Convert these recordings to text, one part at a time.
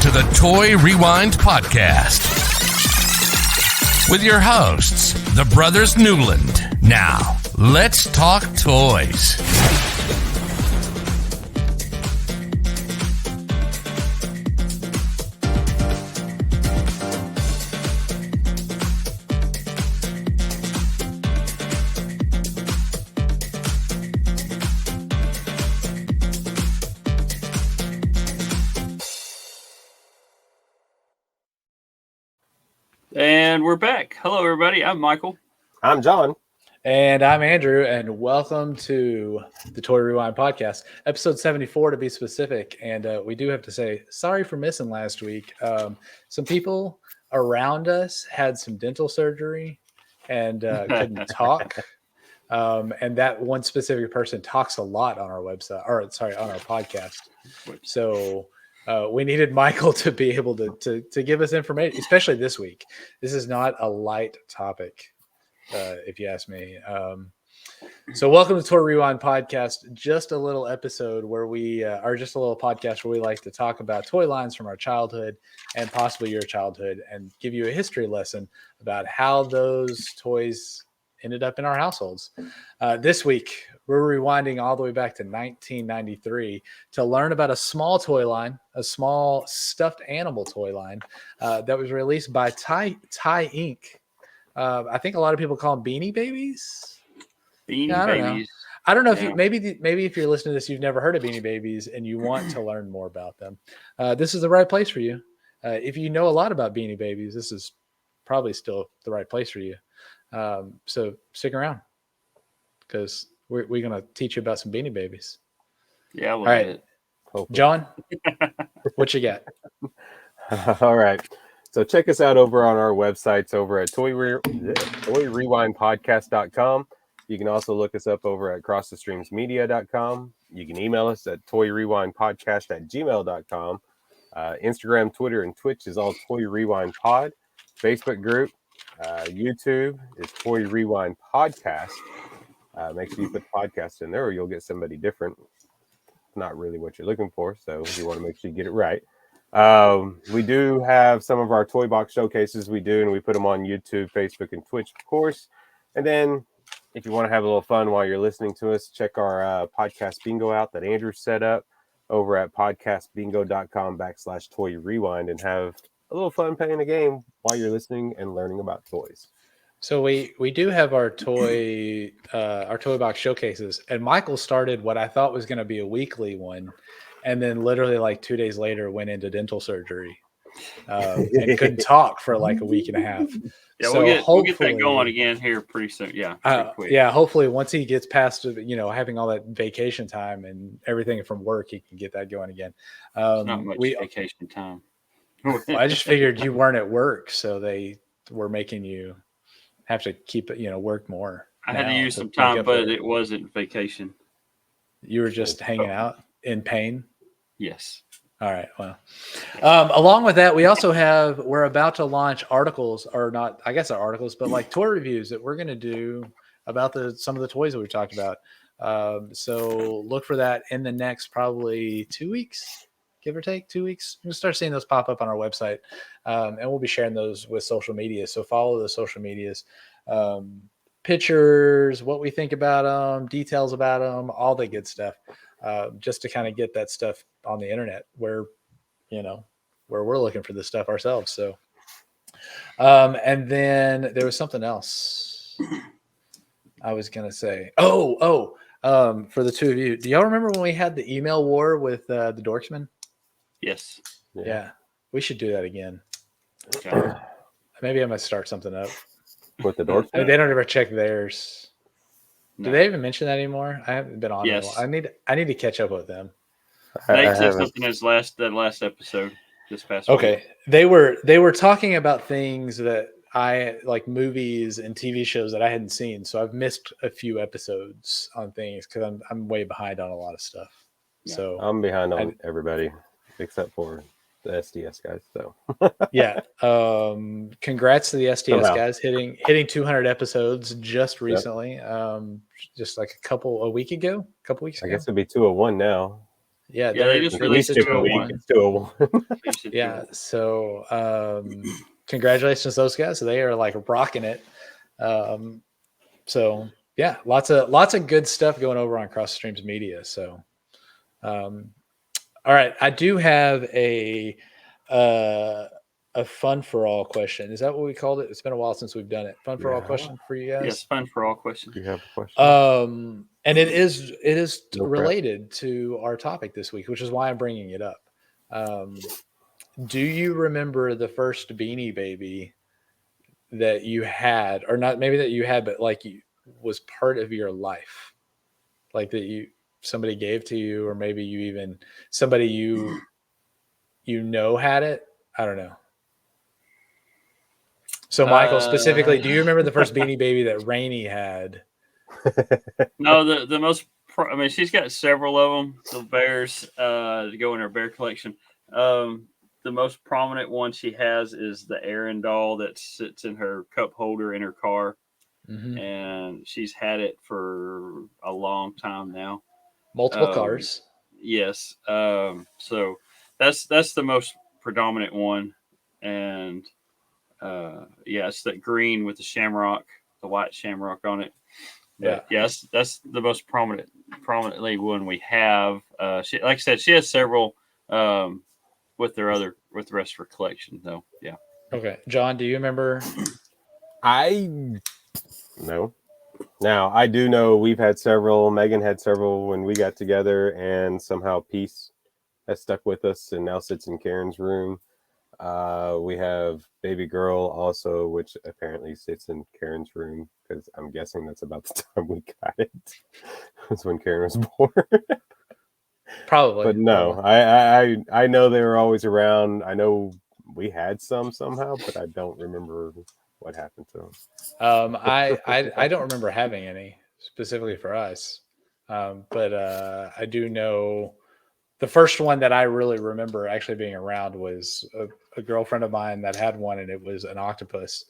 to the Toy Rewind Podcast with your hosts, the Brothers Newland. Now, let's talk toys. And we're back. Hello, everybody. I'm Michael. I'm John. And I'm Andrew, and welcome to the Toy Rewind Podcast, episode 74 to be specific. And we do have to say, sorry for missing last week. Some people around us had some dental surgery and couldn't talk. And that one specific person talks a lot on our website, or sorry, on our podcast. So we needed Michael to be able to give us information, especially this week. This is not a light topic, if you ask me. So welcome to Toy Rewind Podcast, just a little episode where we are just a little podcast where we like to talk about toy lines from our childhood and possibly your childhood and give you a history lesson about how those toys ended up in our households. This week, we're rewinding all the way back to 1993 to learn about a small toy line, a small stuffed animal toy line that was released by Ty Inc. I think a lot of people call them Beanie Babies. Beanie Babies. I don't know if you maybe if you're listening to this, you've never heard of Beanie Babies and you want to learn more about them. This is the right place for you. If you know a lot about Beanie Babies, this is probably still the right place for you. So stick around because we're going to teach you about some Beanie Babies. Yeah. All right. John, what you got? All right. So check us out over on our websites over at toyrewindpodcast.com. You can also look us up over at crossthestreamsmedia.com. You can email us at toyrewindpodcast@gmail.com. Instagram, Twitter, and Twitch is all Toy Rewind Pod. Facebook group, YouTube is Toy Rewind Podcast. Make sure you put the podcast in there or you'll get somebody different. Not really what you're looking for, so you want to make sure you get it right. We do have some of our toy box showcases we do, and we put them on YouTube, Facebook, and Twitch, of course. And then if you want to have a little fun while you're listening to us, check our podcast bingo out that Andrew set up over at podcastbingo.com/toy rewind and have a little fun playing a game while you're listening and learning about toys. So we do have our toy box showcases, and Michael started what I thought was going to be a weekly one, and then literally like 2 days later went into dental surgery and couldn't talk for like a week and a half. Yeah, so we'll get that going again here pretty soon. Yeah, quick. Yeah. Hopefully, once he gets past having all that vacation time and everything from work, he can get that going again. Not much vacation time. I just figured you weren't at work, so they were making you have to keep work more. I had to use some time, but it wasn't vacation. You were just hanging out in pain? Yes. All right. Well, along with that, we're about to launch articles, or not, I guess articles, but like toy reviews that we're going to do about some of the toys that we talked about. So look for that in the next probably 2 weeks. Give or take 2 weeks. You'll start seeing those pop up on our website. And we'll be sharing those with social media. So follow the social medias, pictures, what we think about them, details about them, all the good stuff, just to kind of get that stuff on the internet where we're looking for this stuff ourselves. So, and then there was something else I was going to say. For the two of you, do y'all remember when we had the email war with the Dorksman? Yes. Yeah. We should do that again. Okay. Maybe I must start something up. With the Dorksman? I mean, they don't ever check theirs. No. Do they even mention that anymore? I haven't been on. Yes. I need to catch up with them. They said something in that last episode this past week. Okay. They were talking about things that I like, movies and TV shows that I hadn't seen. So I've missed a few episodes on things because I'm way behind on a lot of stuff. Yeah. So I'm behind on everybody except for the SDS guys. So yeah. Congrats to the SDS guys hitting 200 episodes just recently. Just like a couple weeks ago. I guess it'd be 201 now. Yeah, they just released it 201. It's 201. Yeah. So congratulations to those guys. So they are like rocking it. So yeah, lots of good stuff going over on Cross Streams Media. So all right, I do have a fun for all question. Is that what we called it? It's been a while since we've done it. Fun for all question for you guys. Yes, fun for all questions. You have a question? And it is related to our topic this week, which is why I'm bringing it up. Do you remember the first Beanie Baby that you had, or not maybe that you had, but like you was part of your life, like that somebody gave to you, or maybe you even somebody you had it? I don't know. So Michael, specifically, do you remember the first Beanie Baby that Rainey had? No, the most. I mean, she's got several of them. The bears to go in her bear collection. The most prominent one she has is the Erin doll that sits in her cup holder in her car, and she's had it for a long time now. Multiple cars. Yes. So that's the most predominant one, and it's that green with the shamrock, the white shamrock on it. But yes, that's the most prominently one we have. She, like I said, she has several with the rest of her collection, though. Yeah. Okay, John, do you remember? No. Now I do know we've had several. Megan had several when we got together, and somehow Peace has stuck with us and now sits in Karen's room. We have Baby Girl also, which apparently sits in Karen's room, because I'm guessing that's about the time we got it. That's when Karen was born. Probably. But no, I know they were always around. I know we had some somehow, but I don't remember what happened to them. I don't remember having any specifically for us, but I do know the first one that I really remember actually being around was a girlfriend of mine that had one, and it was an octopus,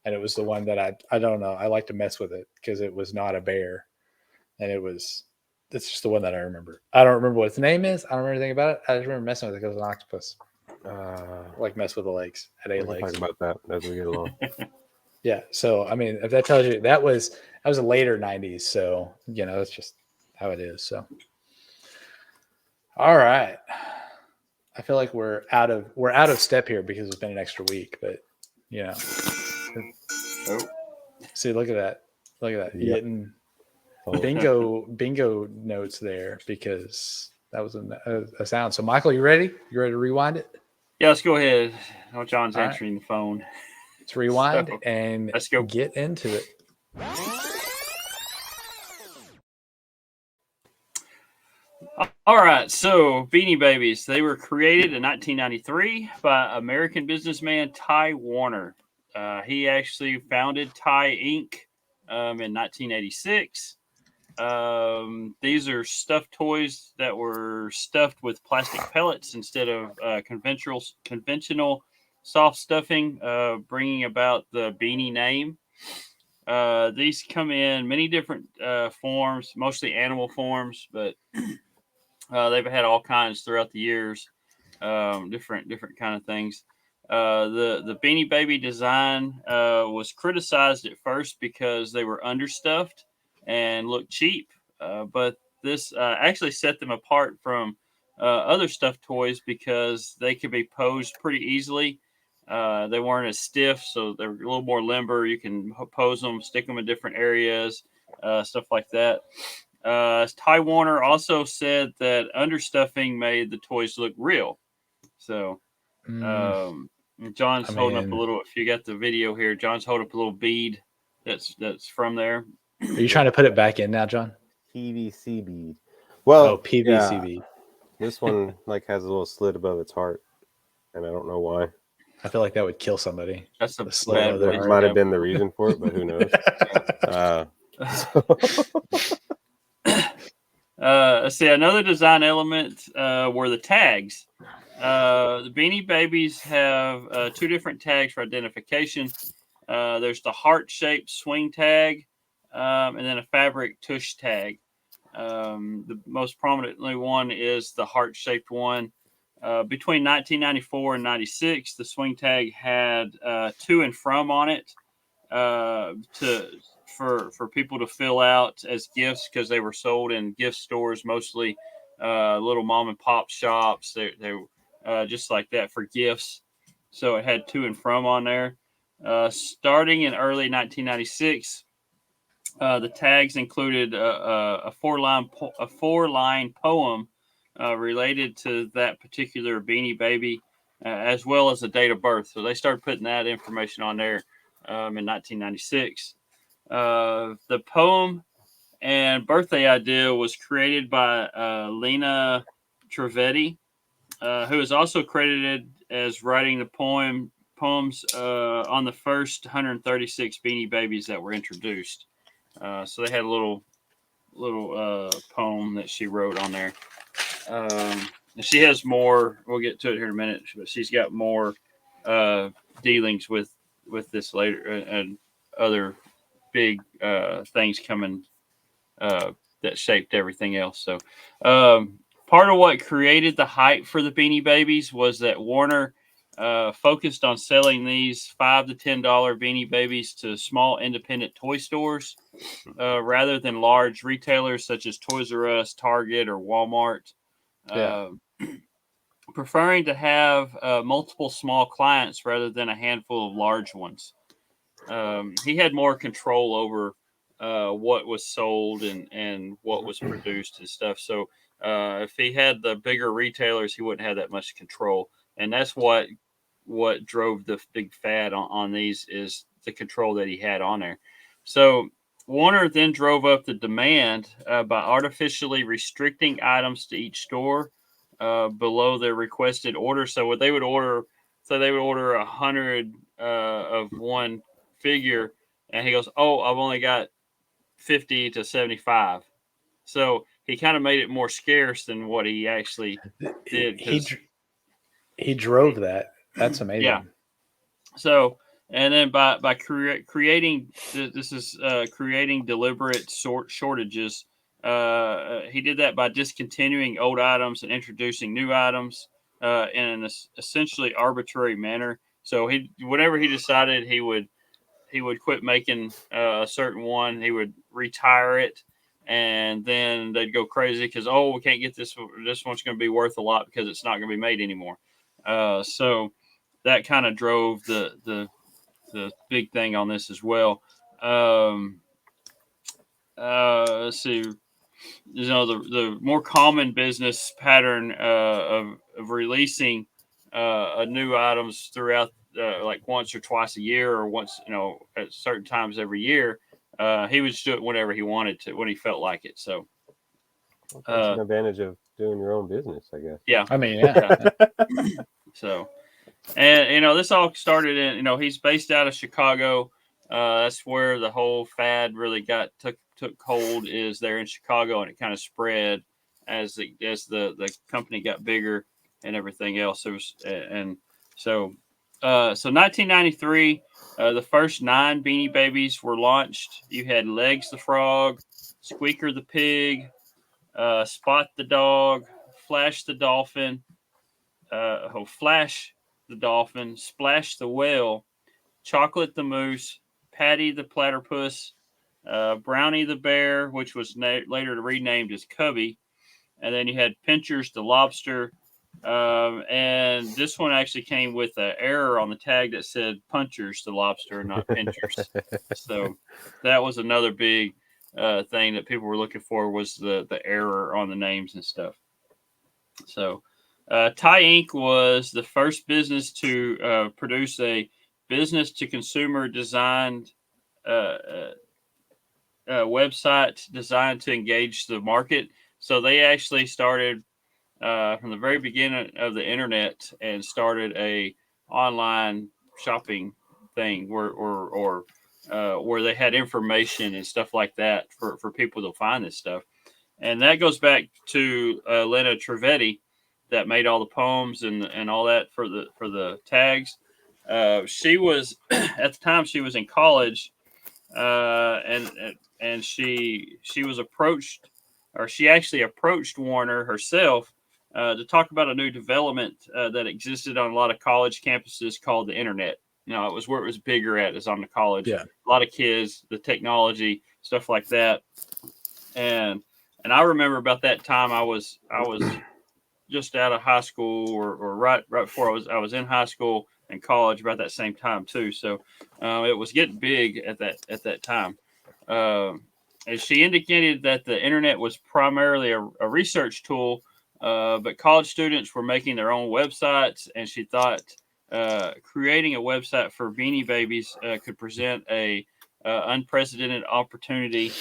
and it was the one that I don't know, I like to mess with it because it was not a bear, and it's just the one that I remember. I don't remember what its name is. I don't remember anything about it. I just remember messing with it because it was an octopus. Like mess with the legs. Had 8 legs. Talk about that as we get along. Yeah. So I mean, if that tells you, that was a later 90s. So that's just how it is. So all right. I feel like we're out of step here because it's been an extra week, but See, look at that. Yep. Getting bingo notes there because that was a sound. So Michael, you ready? You ready to rewind it? Yeah, let's go ahead. Oh, John's answering the phone. Let's rewind and let's go get into it. All right, so Beanie Babies, they were created in 1993 by American businessman Ty Warner. He actually founded Ty Inc. In 1986. These are stuffed toys that were stuffed with plastic pellets instead of conventional soft stuffing, bringing about the Beanie name. These come in many different forms, mostly animal forms, but they've had all kinds throughout the years, different kind of things. The Beanie Baby design was criticized at first because they were understuffed and looked cheap, but this actually set them apart from other stuffed toys because they could be posed pretty easily. They weren't as stiff, so they're a little more limber. You can pose them, stick them in different areas, stuff like that. Ty Warner also said that understuffing made the toys look real. So John's holding up a little. If you got the video here, John's holding up a little bead that's from there. Are you trying to put it back in now, John? PVC bead. Well, PVC bead. This one has a little slit above its heart, and I don't know why. I feel like that would kill somebody. That's a slit. That might have been the reason for it, but who knows? Let's see. Another design element were the tags. The Beanie Babies have 2 different tags for identification. There's the heart-shaped swing tag, and then a fabric tush tag. The most prominently one is the heart-shaped one. Between 1994 and 96, the swing tag had to and from on it for people to fill out as gifts because they were sold in gift stores, mostly little mom and pop shops. They just like that for gifts. So it had to and from on there. Starting in early 1996, the tags included a four-line poem related to that particular Beanie Baby, as well as the date of birth. So they started putting that information on there in 1996. The poem and birthday idea was created by Lena Trivedi, who is also credited as writing the poems on the first 136 Beanie Babies that were introduced. So they had a little poem that she wrote on there. And she has more. We'll get to it here in a minute, but she's got more dealings with this later and other big things coming that shaped everything else. So part of what created the hype for the Beanie Babies was that Warner focused on selling these $5 to $10 Beanie Babies to small independent toy stores rather than large retailers such as Toys R Us, Target, or Walmart. Preferring to have multiple small clients rather than a handful of large ones. He had more control over what was sold and what was produced and stuff. So if he had the bigger retailers, he wouldn't have that much control. And that's what drove the big fad on these is the control that he had on there. So Warner then drove up the demand by artificially restricting items to each store below their requested order. So what they would order, they would order 100 of one figure, and he goes, "Oh, I've only got 50 to 75." So he kind of made it more scarce than what he actually did. He drove that. That's amazing. Yeah. So, and then by creating creating deliberate shortages. He did that by discontinuing old items and introducing new items in an essentially arbitrary manner. So whenever he decided he would quit making a certain one, he would retire it, and then they'd go crazy because we can't get this. This one's going to be worth a lot because it's not going to be made anymore. So that kind of drove the big thing on this as well. Let's see. The more common business pattern of releasing new items throughout like once or twice a year or once at certain times every year, he would just do it whenever he wanted to, when he felt like it. So that's an advantage of doing your own business, I guess. Yeah, I mean, yeah. So, and this all started in he's based out of Chicago. That's where the whole fad really took hold, is there in Chicago, and it kind of spread as the company got bigger and everything else. So 1993, the first 9 Beanie Babies were launched. You had Legs the Frog, Squeaker the Pig, Spot the Dog, Flash the Dolphin, Splash the Whale, Chocolate the Moose, Patty the Platypus, Brownie the Bear, which was later renamed as Cubby, and then you had Pinchers the Lobster, and this one actually came with an error on the tag that said Punchers the Lobster, not Pinchers. So that was another big thing that people were looking for, was the error on the names and stuff. So Ty Inc. was the first business to produce a business-to-consumer designed website designed to engage the market. So they actually started from the very beginning of the internet and started a online shopping thing where they had information and stuff like that for people to find this stuff. And that goes back to Lena Trivedi, that made all the poems and all that for the tags. She was at the time she was in college, and she was approached or she actually approached Warner herself to talk about a new development that existed on a lot of college campuses called the internet. It was where it was bigger at, is on the college. Yeah. A lot of kids, the technology, stuff like that. And I remember about that time I was just out of high school, or right before I was in high school and college about that same time too. So it was getting big at that time. And she indicated that the internet was primarily a research tool, but college students were making their own websites, and she thought creating a website for Beanie Babies could present a unprecedented opportunity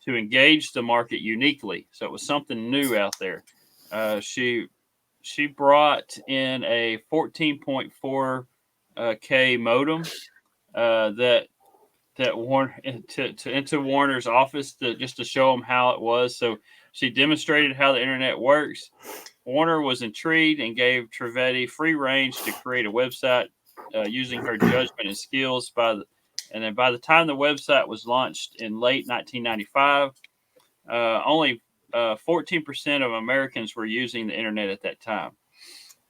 to engage the market uniquely. So it was something new out there. She brought in a 14.4 K modem that Warner into Warner's office just to show them how it was. So she demonstrated how the internet works. Warner was intrigued and gave Trivedi free range to create a website using her judgment and skills. And then by the time the website was launched in late 1995, only 14% of Americans were using the internet at that time.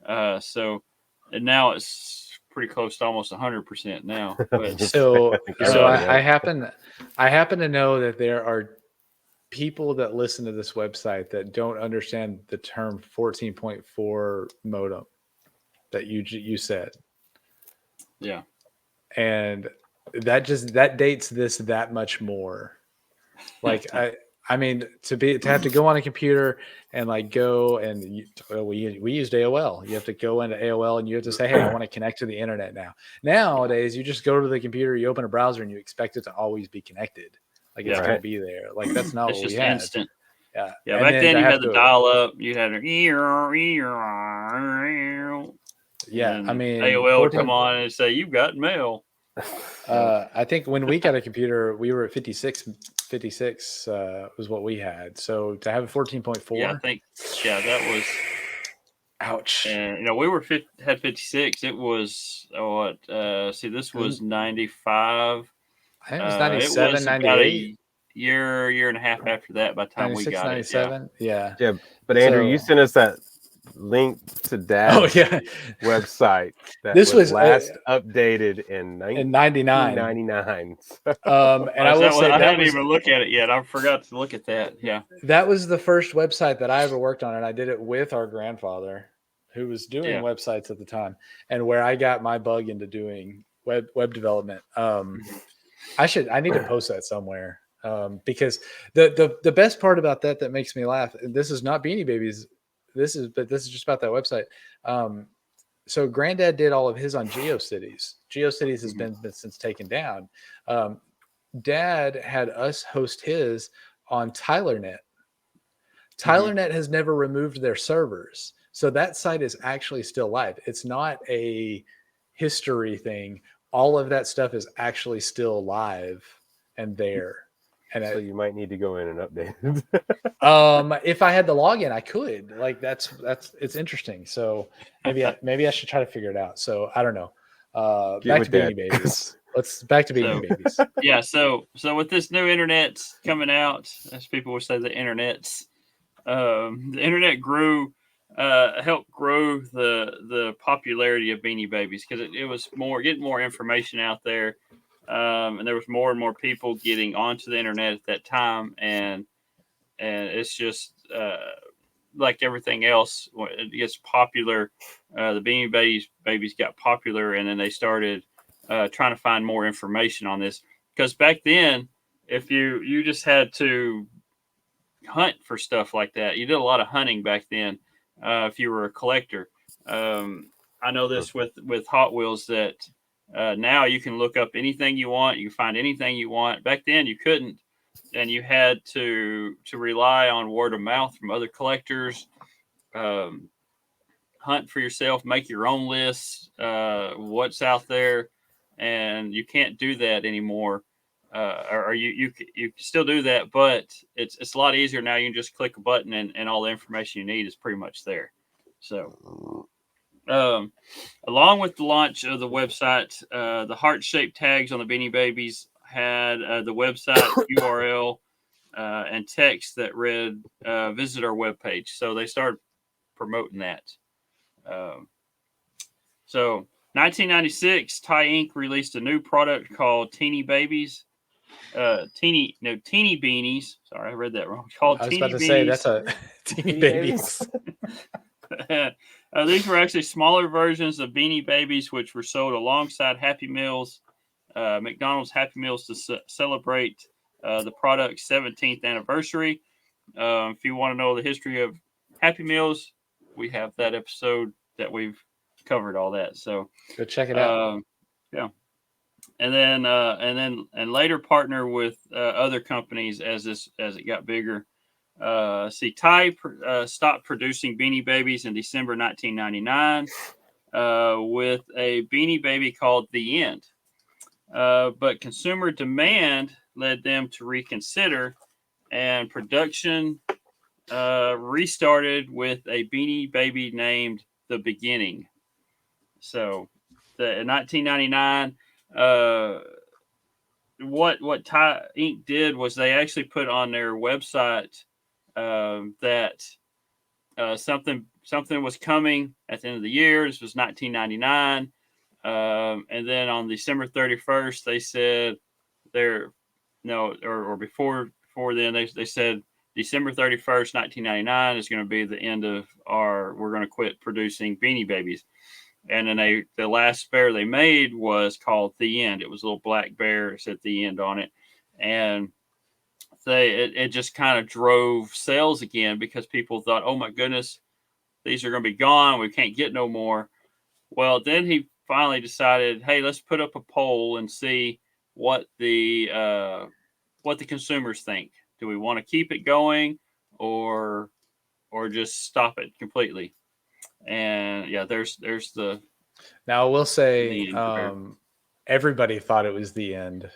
And now it's pretty close to almost 100% now. But So I happen to know that there are people that listen to this website that don't understand the term 14.4 modem that you said. Yeah. And that dates this that much more. Like I mean, to have to go on a computer and like go and we used AOL. You have to go into AOL and you have to say, hey, I want to connect to the internet now. Nowadays, you just go to the computer, you open a browser, and you expect it to always be connected. Like it's going to be there. Like that's not it's what just we had. instant. Yeah. Yeah. Back then you had the dial up. You had I mean, AOL would come on and say, "You've got mail." I think when we got a computer, we were at 56 was what we had. So to have a 14.4, yeah, I think that was. Ouch. And we had 56. It was this was 95. I think it was 97, it was 98. Year and a half after that by the time we got 97. it. Yeah. Yeah, but Andrew, you sent us that link to Dad's website that was last updated in 1999. And I will say I hadn't even looked at it yet. I forgot to look at that. Yeah, that was the first website that I ever worked on, and I did it with our grandfather, who was doing websites at the time, and where I got my bug into doing web development. I need to post that somewhere. Because the best part about that makes me laugh, and this is not Beanie Babies, this is just about that website. So Granddad did all of his on GeoCities. GeoCities has been since taken down. Dad had us host his on TylerNet. TylerNet has never removed their servers, so that site is actually still live. It's not a history thing. All of that stuff is actually still live and there. And so you might need to go in and update it. If I had the login, I could. Like that's it's interesting. So maybe I should try to figure it out. So I don't know. Back to Beanie Babies. Back to Beanie Babies. Yeah. So with this new internet coming out, as people would say, the internet grew, helped grow the popularity of Beanie Babies, because it was getting more information out there. And there was more and more people getting onto the internet at that time, and it's just like everything else, when it gets popular. The Beanie Babies got popular, and then they started trying to find more information on this, because back then, if you just had to hunt for stuff like that, you did a lot of hunting back then. If you were a collector, I know this with Hot Wheels that. Now you can look up anything you want. You can find anything you want. Back then you couldn't, and you had to rely on word of mouth from other collectors. Hunt for yourself, make your own lists. What's out there, and you can't do that anymore. Or you can still do that, but it's a lot easier now. You can just click a button, and all the information you need is pretty much there. So. Along with the launch of the website, the heart-shaped tags on the Beanie Babies had the website URL and text that read, visit our webpage. So they started promoting that. So 1996, Thai Inc. released a new product called Teeny Babies. Teeny Beanies. Sorry, I read that wrong. Called I was Teeny about to say Beanies. that's a teeny babies. These were actually smaller versions of Beanie Babies, which were sold alongside Happy Meals, McDonald's Happy Meals, to celebrate the product's 17th anniversary. If you want to know the history of Happy Meals, we have that episode that we've covered all that. So Go check it out. Yeah. And later partner with other companies as it got bigger. Thai stopped producing Beanie Babies in December 1999 with a Beanie Baby called The End. But consumer demand led them to reconsider, and production restarted with a Beanie Baby named The Beginning. So in 1999, what Thai Inc. did was they actually put on their website that something was coming at the end of the year. This was 1999, and then on December 31st, they said before then they said December 31st, 1999 is going to be the end of we're going to quit producing Beanie Babies. And then the last bear they made was called The End. It was a little black bear. It said The End on it. And it just kind of drove sales again because people thought, oh my goodness, these are going to be gone. We can't get no more. Well, then he finally decided, hey, let's put up a poll and see what the consumers think. Do we want to keep it going or just stop it completely? And yeah, there's the. Now I will say, everybody thought it was the end.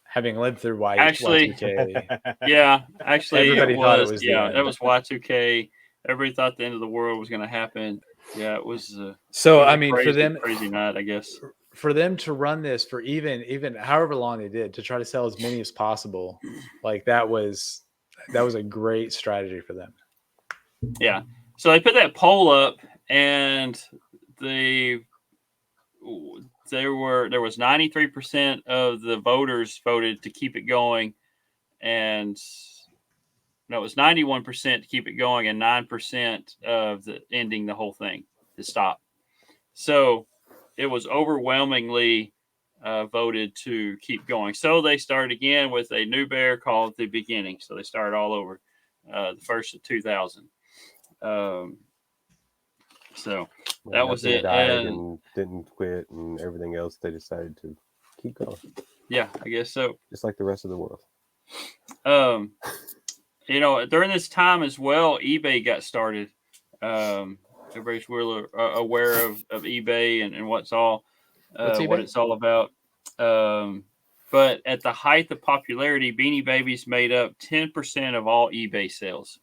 Having lived through Y2K, yeah, actually, everybody thought it was the end. That was Y2K. Everybody thought the end of the world was going to happen. Yeah, it was. So I mean, crazy, for them, crazy night, I guess. For them to run this for even however long they did to try to sell as many as possible, like that was a great strategy for them. Yeah. So they put that poll up, and there was 93% of the voters voted to keep it going, and no, it was 91% to keep it going, and 9% of the ending the whole thing to stop. So it was overwhelmingly voted to keep going. So they started again with a new bear called The Beginning. So they started all over the first of 2000. So that was it. And didn't quit and everything else. They decided to keep going. Yeah, I guess so. Just like the rest of the world. During this time as well, eBay got started. Everybody's really aware of eBay and what it's all about. But at the height of popularity, Beanie Babies made up 10% of all eBay sales.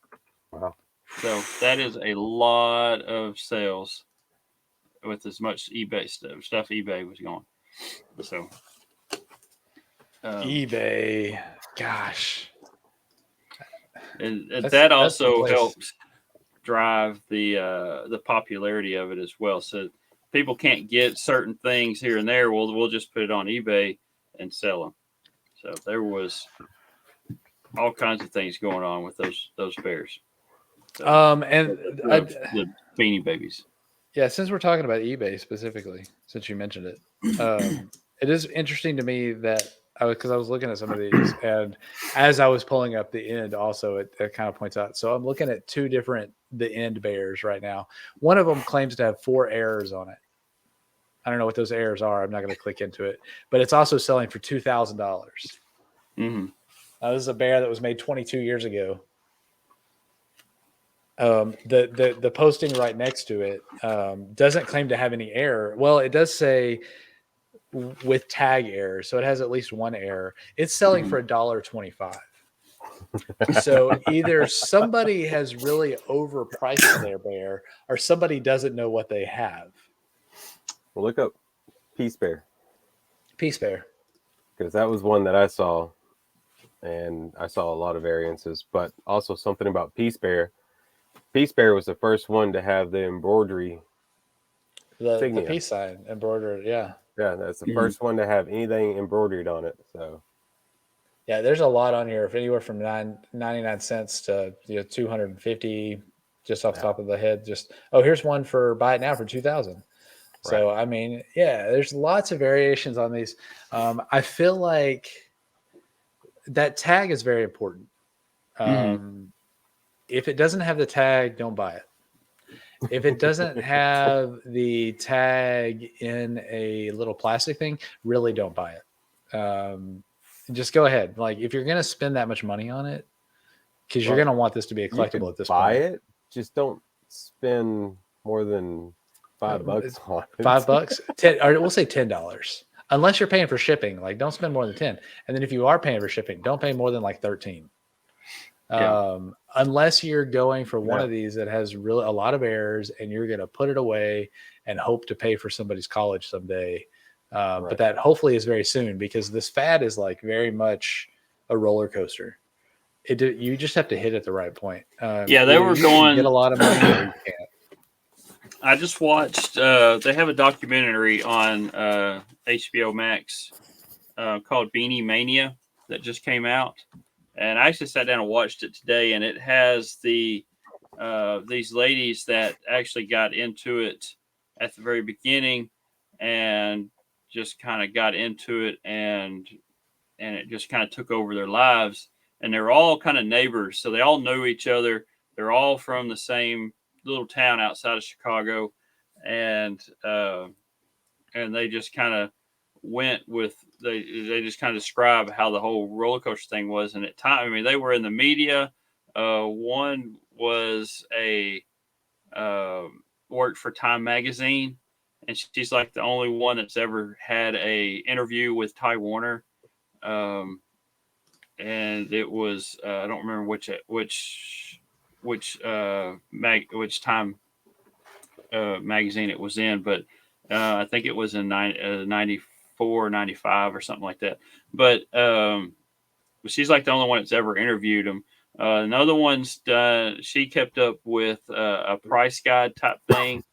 Wow. So that is a lot of sales with as much eBay stuff eBay was going. So eBay, gosh. And that also helps drive the popularity of it as well. So people can't get certain things here and there. We'll just put it on eBay and sell them. So there was all kinds of things going on with those bears. So, and the Beanie Babies. Yeah, since we're talking about eBay specifically, since you mentioned it, it is interesting to me that because I was looking at some of these, and as I was pulling up the end, also it kind of points out. So I'm looking at two different the end bears right now. One of them claims to have 4 errors on it. I don't know what those errors are. I'm not going to click into it, but it's also selling for $2,000. Mm-hmm. This is a bear that was made 22 years ago. The posting right next to it doesn't claim to have any error. Well, it does say with tag error, so it has at least one error. It's selling for $1.25. So either somebody has really overpriced their bear, or somebody doesn't know what they have. Well, look up Peace Bear. Peace Bear, because that was one that I saw and I saw a lot of variances, but also something about Peace Bear. Peace Bear was the first one to have the embroidery The insignia. peace sign embroidered. Yeah. Yeah, that's the first one to have anything embroidered on it. So Yeah, there's a lot on here. If anywhere from 99 cents to 250, just off the top of the head. Just here's one for buy it now for 2,000. So I mean, yeah, there's lots of variations on these. I feel like that tag is very important. If it doesn't have the tag, don't buy it. If it doesn't have the tag in a little plastic thing, really don't buy it. Just go ahead. Like if you're going to spend that much money on it, because you're going to want this to be a collectible at this buy point. it, just don't spend more than $5 on it. $5, 10, or we'll say $10. Unless you're paying for shipping, like don't spend more than 10. And then if you are paying for shipping, don't pay more than like 13. Unless you're going for one of these that has really a lot of errors and you're going to put it away and hope to pay for somebody's college someday. But that hopefully is very soon, because this fad is like very much a roller coaster. You just have to hit at the right point. They were going get a lot of money or you can't. I just watched. They have a documentary on HBO Max called Beanie Mania that just came out, and I actually sat down and watched it today. And it has these ladies that actually got into it at the very beginning, and just kind of got into it, and it just kind of took over their lives. And they're all kind of neighbors, so they all know each other. They're all from the same little town outside of Chicago, and they just kind of went with they just kind of describe how the whole roller coaster thing was. And at time, I mean, they were in the media. One was a worked for Time magazine, and she's like the only one that's ever had a interview with Ty Warner. And it was I don't remember which Time magazine it was in, but I think it was in 94, 95 or something like that. But she's like the only one that's ever interviewed him. Another one's she kept up with a price guide type thing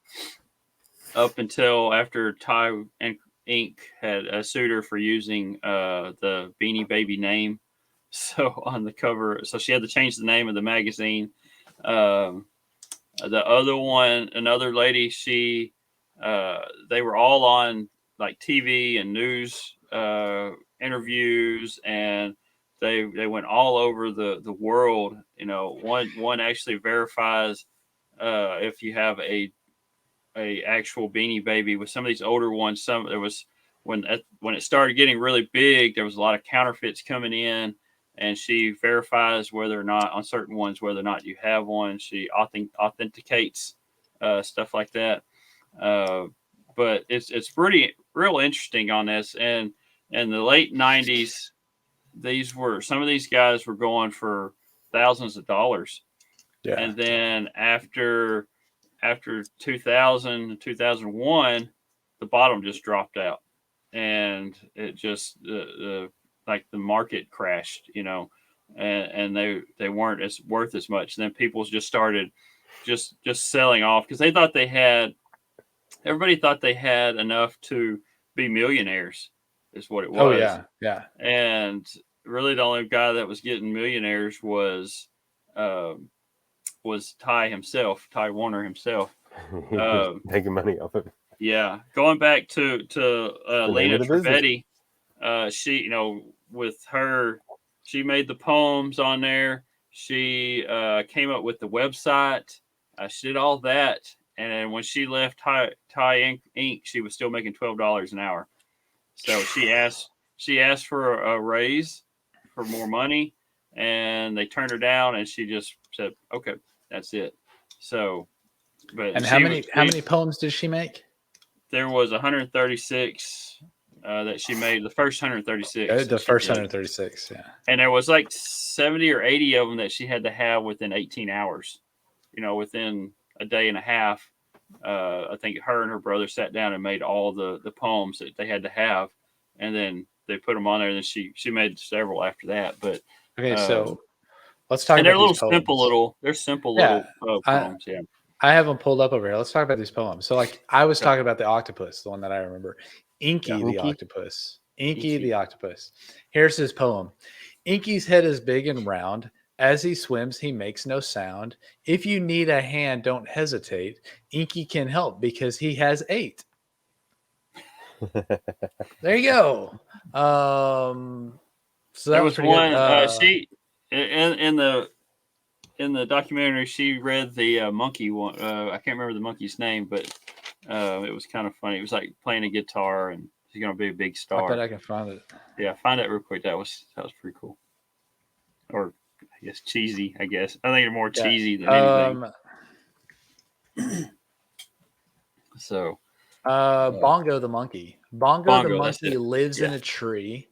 up until after Ty Inc. had sued her for using the Beanie Baby name. So on the cover, so she had to change the name of the magazine. The other one, another lady, they were all on like TV and news interviews, and they went all over the world. You know, one actually verifies if you have a actual Beanie Baby. With some of these older ones, there was when it started getting really big, there was a lot of counterfeits coming in. And she verifies whether or not on certain ones, whether or not you have one. She authenticates stuff like that. But it's pretty real interesting on this. And in the late 90s, some of these guys were going for thousands of dollars. Yeah. And then after 2000, 2001, the bottom just dropped out, and it just like the market crashed, and they weren't as worth as much. And then people just started just selling off because everybody thought they had enough to be millionaires, is what it was. Oh yeah. And really the only guy that was getting millionaires was Ty himself, Ty Warner himself. Making money off of it. Yeah, going back to Lena Trivedi, she, with her, she made the poems on there. She came up with the website. She did all that, and then when she left Ty Inc., she was still making $12 an hour. So she asked for a raise for more money, and they turned her down, and she just said, "Okay, that's it." So, but and how many poems did she make? There was 136 that she made. The first 136. The first 136, yeah. And there was like 70 or 80 of them that she had to have within 18 hours. Within a day and a half. I think her and her brother sat down and made all the poems that they had to have, and then they put them on there, and then she made several after that. But Okay, so let's talk and about they're little these poems. simple Yeah, little poems. Yeah. I have them pulled up over here. Let's talk about these poems. So, like, I was talking about the octopus, the one that I remember. Inky the Inky? octopus. Inky Inky. the octopus. Here's his poem. Inky's head is big and round. As he swims, he makes no sound. If you need a hand, don't hesitate. Inky can help because he has 8. There you go. So that There was was pretty one. good. She in the documentary, she read the monkey one. I can't remember the monkey's name, but it was kind of funny. It was like playing a guitar, and she's gonna be a big I star. bet I can find it. Yeah, find that real quick. That was pretty cool. Or I guess cheesy. I guess I think it's more cheesy than anything. So Bongo the monkey. Bongo the Bongo, that's monkey it. lives in Yeah. a tree.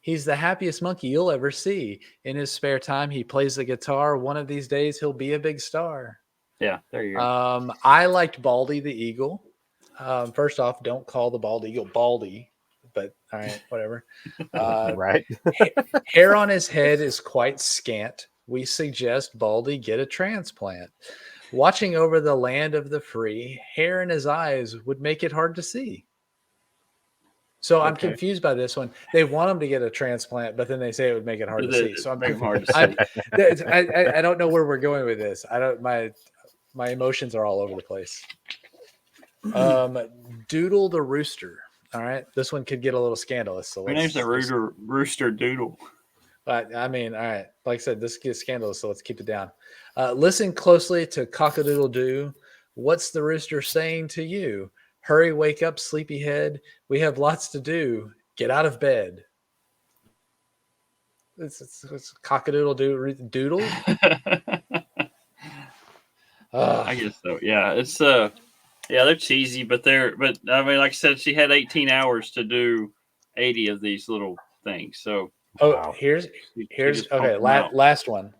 He's the happiest monkey you'll ever see. In his spare time, he plays the guitar. One of these days, he'll be a big star. Yeah, there you go. I liked Baldy the eagle. First off, don't call the bald eagle Baldy, but all right, whatever. Right. Hair on his head is quite scant. We suggest Baldy get a transplant. Watching over the land of the free, hair in his eyes would make it hard to see. So I'm Okay. confused by this one. They want him to get a transplant, but then they say it would make it hard to see. So I'm Make 'em hard to see. I don't know where we're going with this. I don't. My emotions are all over the place. Doodle the rooster. All right, this one could get a little scandalous. So My name's a Rooster Doodle. But I mean, all right. Like I said, this gets scandalous, so let's keep it down. Listen closely to cock-a-doodle-doo. What's the rooster saying to you? Hurry, wake up, sleepyhead. We have lots to do. Get out of bed. It's cock-a-doodle-doo doodle. I guess so. Yeah, it's they're cheesy, but I mean, like I said, she had 18 hours to do 80 of these little things. So Wow. Here's just pumped okay. them out. Last one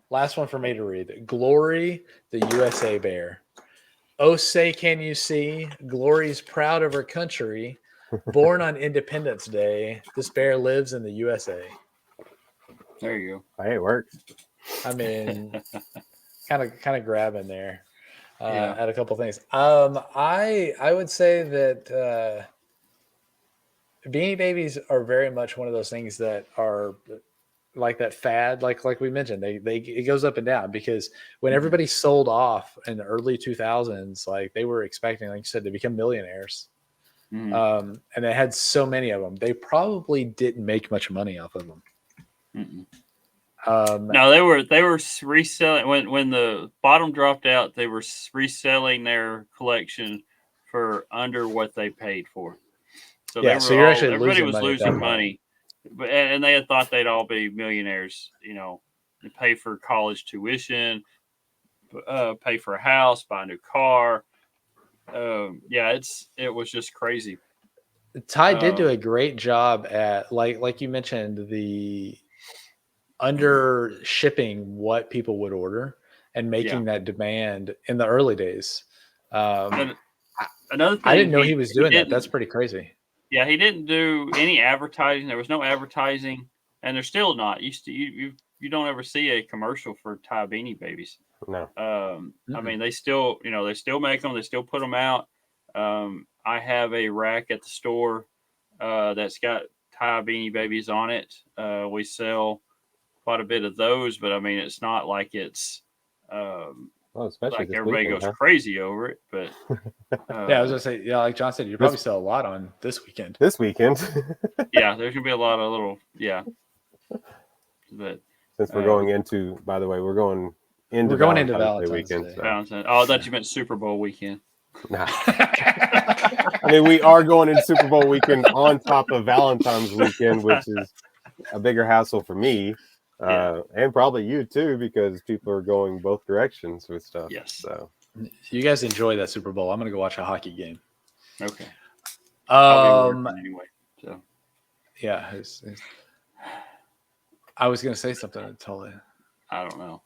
for me to read. Glory, the USA bear. Oh, say can you see? Glory's proud of her country. Born on Independence Day, this bear lives in the USA. There you Hey, it works. I mean, kind of grabbing there Yeah. at a couple things. I would say that Beanie Babies are very much one of those things that are like that fad, like we mentioned, it goes up and down because when everybody sold off in the early 2000s, like they were expecting, like you said, to become millionaires. Mhm. And they had so many of them, they probably didn't make much money off of them. No, they were reselling when the bottom dropped out. They were reselling their collection for under what they paid for. So Yeah, they were so you're actually everybody losing was money at that losing point. money, but and they had thought they'd all be millionaires, you know, and pay for college tuition, pay for a house, buy a new car. Yeah, it was just crazy. Ty did do a great job at like you mentioned, the under shipping what people would order and making that demand in the early days. And another thing, I didn't know he was doing that. That's pretty crazy. Yeah, he didn't do any advertising. There was no advertising, and there's still not. You don't ever see a commercial for Thai Beanie Babies. No. I mean, they still make them. They still put them out. I have a rack at the store that's got Thai Beanie Babies on it. We sell quite a bit of those, but I mean, it's not like it's Well, especially like this everybody weekend, goes huh? crazy over it. But Yeah, I was gonna say, yeah, like John said, you probably sell a lot on this weekend. This weekend. yeah, there's gonna be a lot of little But Since we're going into, by the way, we're going into Valentine's weekend. Day. So. Valentine's. Oh, I thought you meant Super Bowl weekend. Nah. I mean, we are going into Super Bowl weekend on top of Valentine's weekend, which is a bigger hassle for me, and probably you too, because people are going both directions with stuff. Yes. So you guys enjoy that Super Bowl. I'm gonna go watch a hockey game. Okay. I'll be working anyway. So yeah, I was gonna say something totally. I don't know.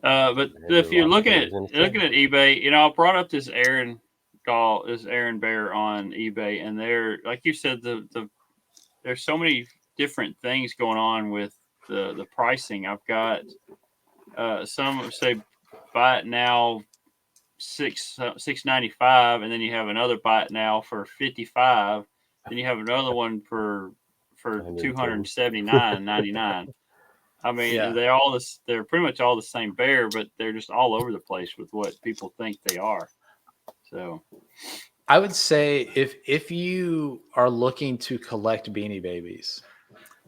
But if you're looking at eBay, you know, I brought up this Aaron Bear on eBay, and they're like you said, there's so many different things going on with the pricing. I've got some say buy it now $6.95, and then you have another buy it now for $55. Then you have another one for $279.99. I mean, Yeah. they're pretty much all the same bear, but they're just all over the place with what people think they are. So I would say if you are looking to collect Beanie Babies,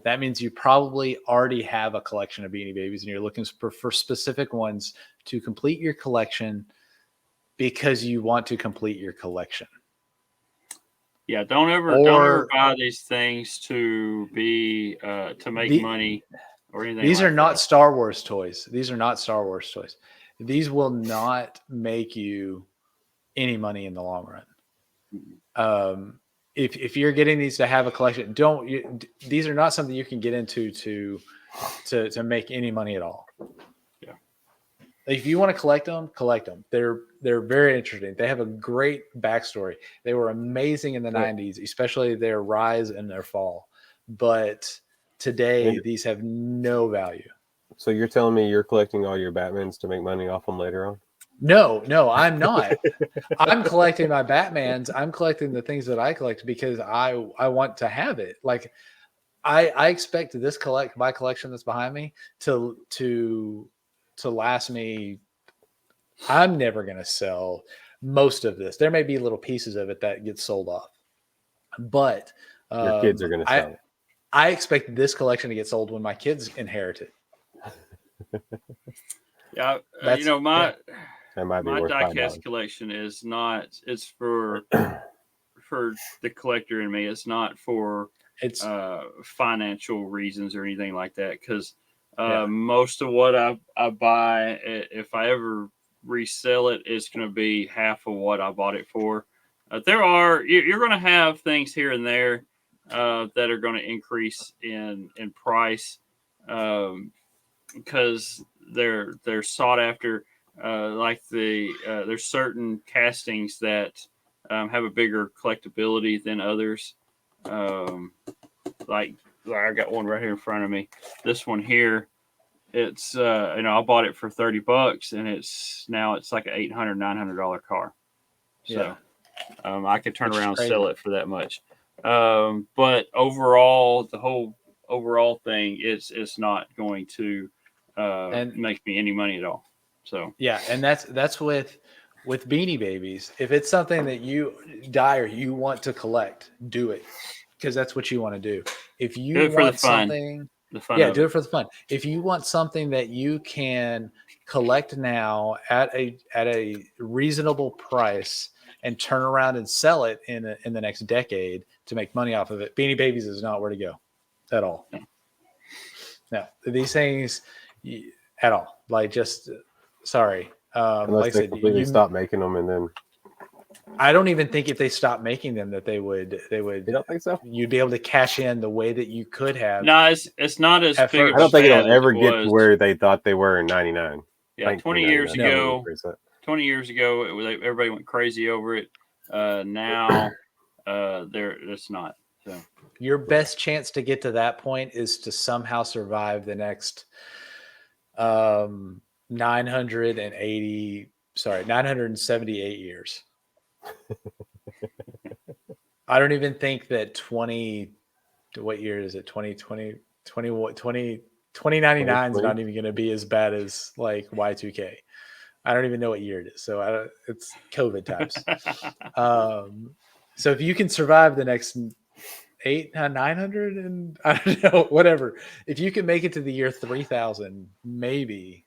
that means you probably already have a collection of Beanie Babies and you're looking for specific ones to complete your collection because you want to complete your collection. yeah, don't ever buy these things to be to make money or anything. These like are not that. Star Wars toys. These are not Star Wars toys. These will not make you any money in the long run. If you're getting these to have a collection, these are not something you can get into to make any money at all. Yeah. If you want to collect them, collect them. They're very interesting. They have a great backstory. They were amazing in the 90s, especially their rise and their fall. But today, these have no value. So you're telling me you're collecting all your Batmans to make money off them later on? No, I'm not. I'm collecting my Batmans. I'm collecting the things that I collect because I want to have it. Like I expect my collection that's behind me to last me. I'm never going to sell most of this. There may be little pieces of it that get sold off, but Your kids are going to sell it. I expect this collection to get sold when my kids inherit it. Yeah, my diecast collection is not. It's for the collector and me. It's not for financial reasons or anything like that. Because most of what I buy, if I ever resell it, it's going to be half of what I bought it for. You're going to have things here and there that are going to increase in price because they're sought after. There's certain castings that have a bigger collectability than others. Like I got one right here in front of me. This one here, it's I bought it for $30, and it's like an $800-$900 car. So I could turn around and sell it for that much. But overall, the whole overall thing, it's not going to make me any money at all. So yeah, and that's with Beanie Babies. If it's something that you you want to collect, do it because that's what you want to do. If you want something, do it for the fun. If you want something that you can collect now at a reasonable price and turn around and sell it in the next decade to make money off of it, Beanie Babies is not where to go at all. No, these things at all. Like just sorry. Unless they completely stop making them, and then I don't even think if they stopped making them that they would. You don't think so? You'd be able to cash in the way that you could have. No, it's not as big. I don't think it'll ever get to where they thought they were in '99. Yeah, 20 years ago. 20 years ago, everybody went crazy over it. Now, it's not. So your best chance to get to that point is to somehow survive the next 978 years. I don't even think that 2099 is not even going to be as bad as like Y2K. I don't even know what year it is. So it's COVID times. So if you can survive the next 900 and I don't know, whatever, if you can make it to the year 3000, maybe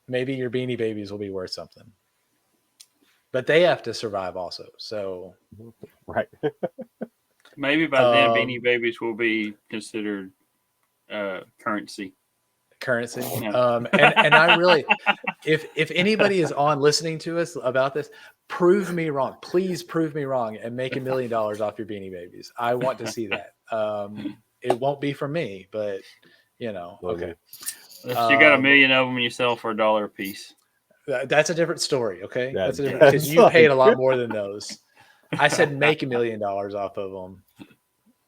your Beanie Babies will be worth something. But they have to survive also. So, right. Maybe by then Beanie Babies will be considered currency. Yeah. And I really, if anybody is on listening to us about this, prove me wrong. Please prove me wrong and make $1 million off your Beanie Babies. I want to see that. It won't be from me, but okay. You got 1 million of them and you sell for $1 a piece. That's a different story. Okay. That's a different, because you paid a lot more than those. I said make $1 million off of them.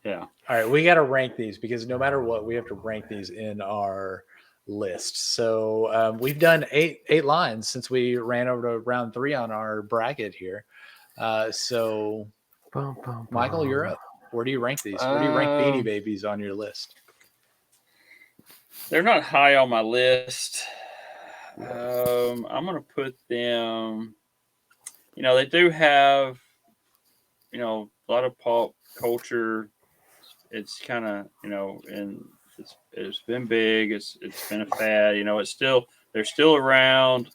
Yeah. All right, we got to rank these because no matter what, we have to rank these in our list. So we've done eight lines since we ran over to round 3 on our bracket here. So Michael, you're up. Where do you rank these? Where do you rank Beanie Babies on your list? They're not high on my list. I'm going to put them. They do have, a lot of pop culture. It's kind of, and it's been big. It's been a fad. They're still around.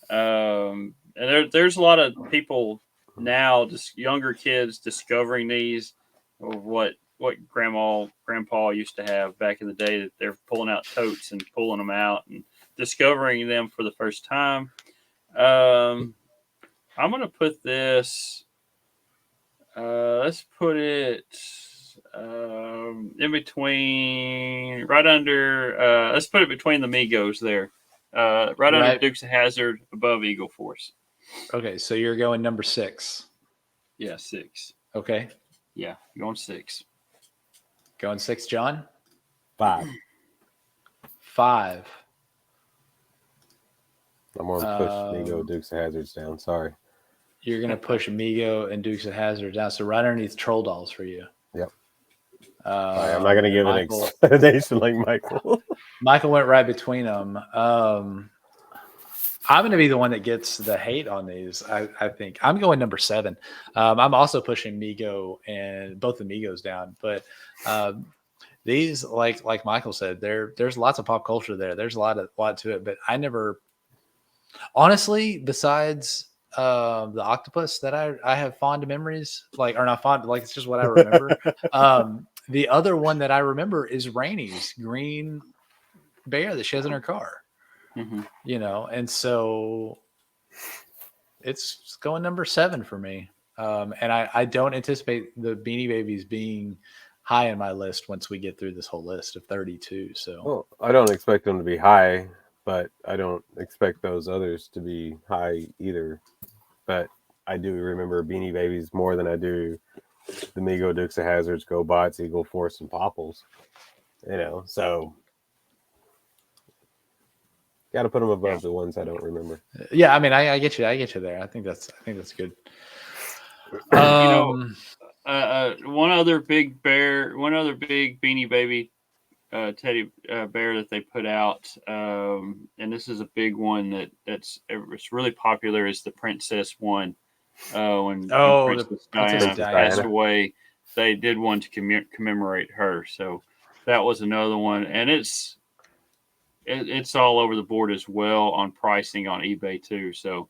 And there's a lot of people now, just younger kids, discovering these, or what grandpa used to have back in the day, that they're pulling out totes and pulling them out and discovering them for the first time. I'm gonna put this. Let's put it in between, right under. Let's put it between the Migos there. Right under Dukes of Hazzard, above Eagle Force. Okay, so you're going number 6. Yeah, 6. Okay. Yeah, going 6. Going 6, John? 5. 5. I'm going to push Migo Dukes of Hazzards down. Sorry. You're going to push Migo and Dukes of Hazzard down. So right underneath Troll Dolls for you. Yep. I'm not going to give an explanation like Michael. Michael went right between them. I'm going to be the one that gets the hate on these. I think I'm going number 7. I'm also pushing Migo and both the Migos down, but these, like Michael said, there's lots of pop culture there. There's a lot to it, but I never, honestly, besides the octopus, that I have fond memories, or not fond, it's just what I remember. The other one that I remember is Rainy's green bear that she has in her car. Mm-hmm. And so it's going number 7 for me. And I don't anticipate the Beanie Babies being high in my list once we get through this whole list of 32. So, well, I don't expect them to be high, but I don't expect those others to be high either. But I do remember Beanie Babies more than I do the Migo Dukes of Hazzards, Go Bots, Eagle Force, and Popples. So got to put them above the ones I don't remember. Yeah, I mean, I get you. I get you there. I think that's good. One other big Beanie Baby teddy bear that they put out, and this is a big one it's really popular, is the Princess one. When Princess Diana passed away, they did one to commemorate her. So that was another one, and it's all over the board as well on pricing on eBay too. So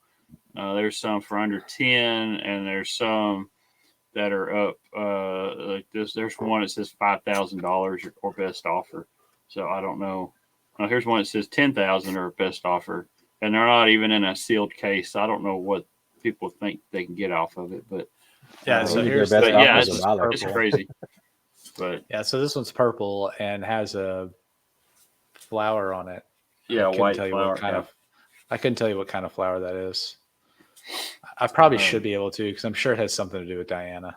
there's some for under 10, and there's some that are up like this. There's one that says $5,000 or best offer. So I don't know. Here's one that says 10,000 or best offer, and they're not even in a sealed case. I don't know what people think they can get off of it, but yeah. So here's it's crazy. But yeah, so this one's purple and has a flower on it. Yeah, white flower. I couldn't tell you what kind of flower that is. I probably should be able to, because I'm sure it has something to do with Diana.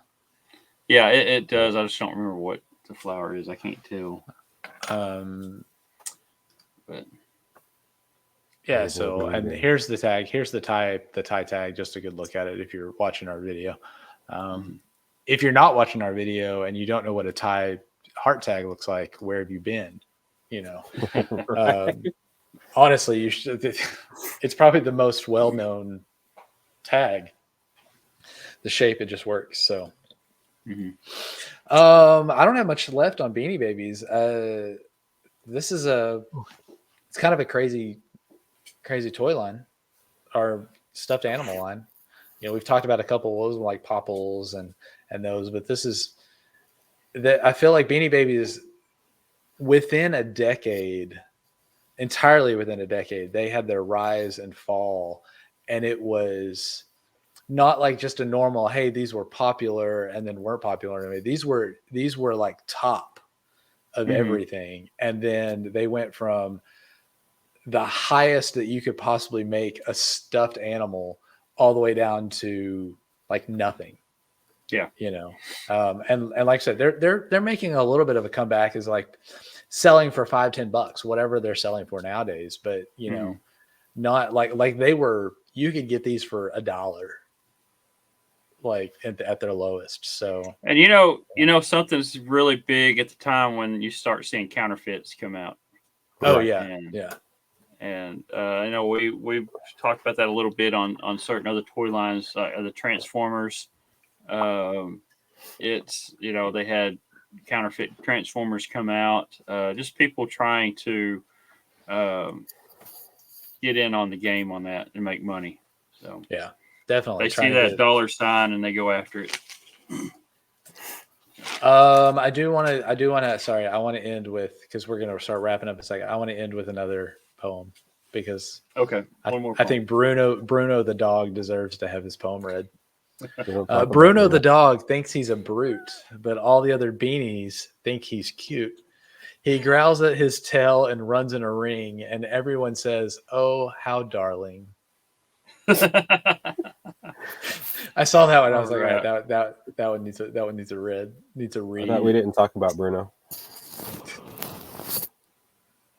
Yeah, it does. I just don't remember what the flower is. I can't tell. But yeah, so and here's the tag. Here's the tie tag. Just a good look at it if you're watching our video. If you're not watching our video and you don't know what a tie heart tag looks like, where have you been? Honestly, you should. It's probably the most well-known tag. The shape, it just works. So, I don't have much left on Beanie Babies. This is it's kind of a crazy toy line, or stuffed animal line. We've talked about a couple of those, like Popples and those, but this is that I feel like Beanie Babies entirely within a decade, they had their rise and fall, and it was not like just a normal, hey, these were popular and then weren't popular. I mean, these were like top of everything, and then they went from the highest that you could possibly make a stuffed animal all the way down to like nothing. Yeah. And like I said, they're making a little bit of a comeback, is like selling for $5-10, whatever they're selling for nowadays. But not like they were. You could get these for $1, like at their lowest. So, and something's really big at the time when you start seeing counterfeits come out. oh Right. yeah, And yeah. And I know we've talked about that a little bit on certain other toy lines, the Transformers. It's they had counterfeit Transformers come out. Just people trying to get in on the game on that and make money. So Yeah, definitely. they see that dollar sign and they go after it. I do want to. Sorry, I want to end with, because we're gonna start wrapping up in a second. I want to end with another poem because Okay, one more. I think Bruno the dog deserves to have his poem read. Bruno Bruno the dog thinks he's a brute, but all the other beanies think he's cute. He growls at his tail and runs in a ring, and everyone says, "Oh, how darling." I saw that one. I was like, Alright. all right, that one needs a read. Needs a read. I thought we didn't talk about Bruno.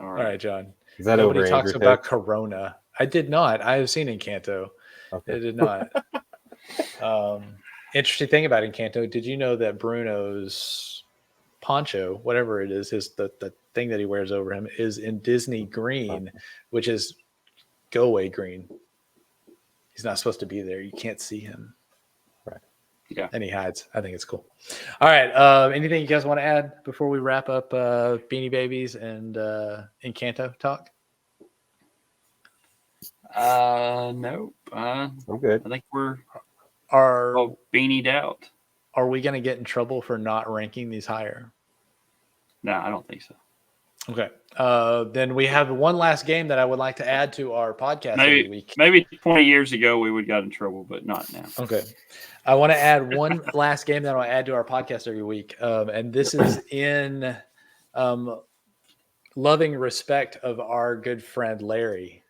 All All right. right, John. Is that Nobody over talks Andrew's about head? Corona. I did not. I have seen Encanto. Okay. It did not. Interesting thing about Encanto. Did you know that Bruno's poncho, whatever it is, the thing that he wears over him, is in Disney green, which is go away green. He's not supposed to be there. You can't see him. Right. Yeah. And he hides. I think it's cool. All right. Anything you guys want to add before we wrap up Beanie Babies and Encanto talk? Nope. I'm good. I think we're Are all beanied out. Are we going to get in trouble for not ranking these higher? No, I don't think so. Okay. Then we have one last game that I would like to add to our podcast every week. Maybe 20 years ago we would got in trouble, but not now. Okay. I want to add one last game that I'll add to our podcast every week. And this is in loving respect of our good friend Larry.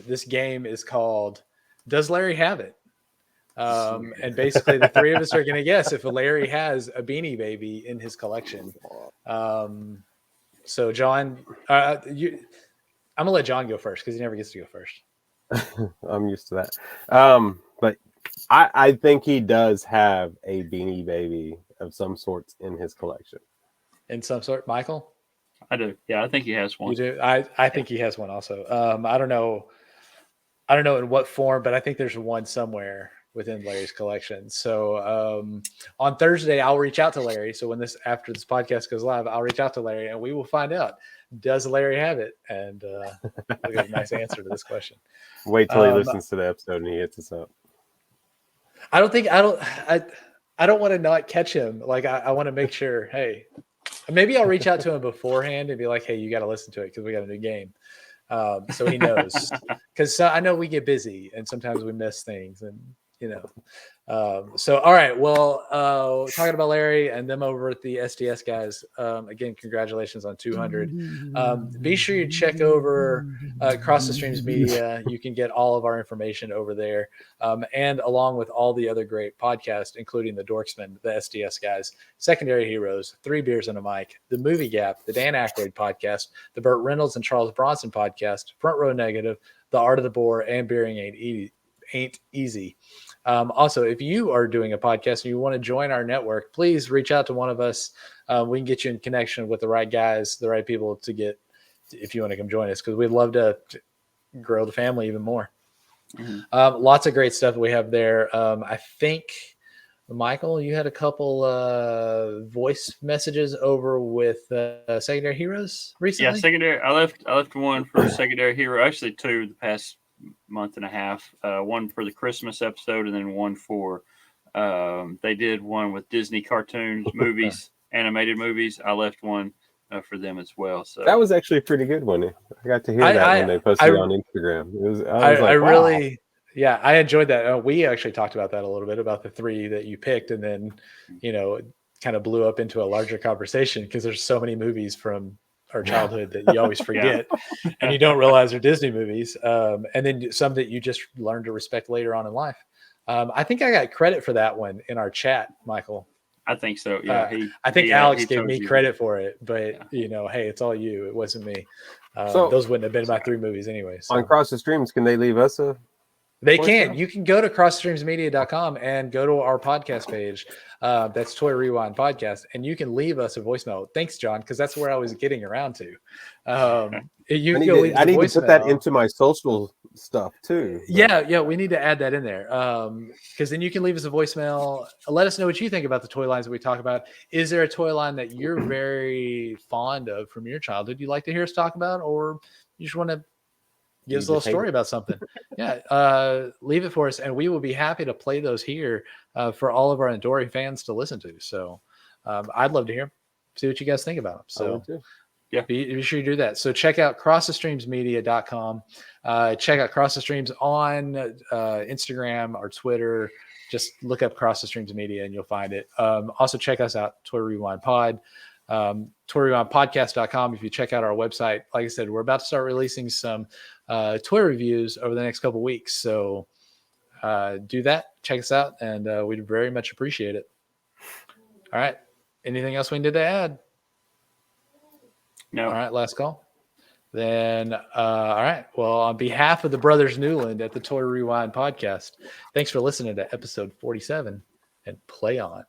This game is called Does Larry Have It? And basically the three of us are going to guess if Larry has a Beanie Baby in his collection. So John, I'm gonna let John go first because he never gets to go first. I'm used to that. But I think he does have a Beanie Baby of some sorts in his collection. In some sort, Michael? I do. Yeah, I think he has one. You do? I think he has one also. I don't know in what form, but I think there's one somewhere within Larry's collection. So on Thursday, I'll reach out to Larry. So after this podcast goes live, I'll reach out to Larry and we will find out, does Larry have it? And we'll get a nice answer to this question. Wait till he listens to the episode and he hits us up. I don't want to not catch him. Like I want to make sure, hey, maybe I'll reach out to him beforehand and be like, hey, you got to listen to it because we got a new game. So he knows, because I know we get busy and sometimes we miss things, and so all right, well, talking about Larry and them over at the SDS guys, again, congratulations on 200. Be sure you check over Across the Streams Media. You can get all of our information over there, and along with all the other great podcasts, including the Dorksmen, the SDS guys, Secondary Heroes, Three Beers and a Mic, the Movie Gap, the Dan Aykroyd podcast, the Burt Reynolds and Charles Bronson podcast, Front Row Negative, the Art of the Boar, and Beering Ain't Easy. Also, if you are doing a podcast and you want to join our network, please reach out to one of us. We can get you in connection with the right guys, the right people to get, if you want to come join us, because we'd love to grow the family even more. Mm-hmm. Lots of great stuff we have there. I think, Michael, you had a couple voice messages over with Secondary Heroes recently? Yeah, Secondary. I left one for Secondary Hero, actually two the past month and a half. One for the Christmas episode and then one for they did one with Disney cartoons, movies, animated movies. I left one for them as well. So that was actually a pretty good one. I got to hear that when they posted it on Instagram. I enjoyed that. We actually talked about that a little bit, about the three that you picked, and then it kind of blew up into a larger conversation because there's so many movies from our childhood that you always forget and you don't realize are Disney movies. And then some that you just learn to respect later on in life. I think I got credit for that one in our chat, Michael. I think so. Yeah, I think Alex gave told me you. credit for it, but hey, it's all you. It wasn't me. So- those wouldn't have been my 3 movies anyway. So. On Cross the Streams, can they leave us a? They voicemail? can. You can go to crossstreamsmedia.com and go to our podcast page. That's Toy Rewind Podcast, and you can leave us a voicemail. Thanks, John, because that's where I was getting around to. You I can need, go to, leave I the need to put that voicemail. into my social stuff too. but- Yeah, we need to add that in there because then you can leave us a voicemail. Let us know what you think about the toy lines that we talk about. Is there a toy line that you're very fond of from your childhood you'd like to hear us talk about, or you just want to give us a little story about something? Yeah, leave it for us, and we will be happy to play those here for all of our adoring fans to listen to. So I'd love to hear, see what you guys think about them. I would So too. Yeah. be sure you do that. So check out crossthestreamsmedia.com. Check out Cross the Streams on Instagram or Twitter. Just look up Cross the Streams Media and you'll find it. Also check us out, Toy Rewind Pod, toyrewindpodcast.com. If you check out our website, like I said, we're about to start releasing some toy reviews over the next couple weeks. So do that, check us out, and we'd very much appreciate it. All right. Anything else we need to add? No. All right, last call. Then, all right. Well, on behalf of the Brothers Newland at the Toy Rewind Podcast, thanks for listening to episode 47, and play on.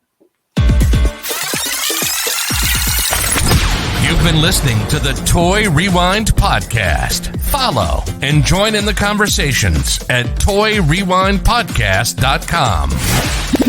You've been listening to the Toy Rewind Podcast. Follow and join in the conversations at toyrewindpodcast.com.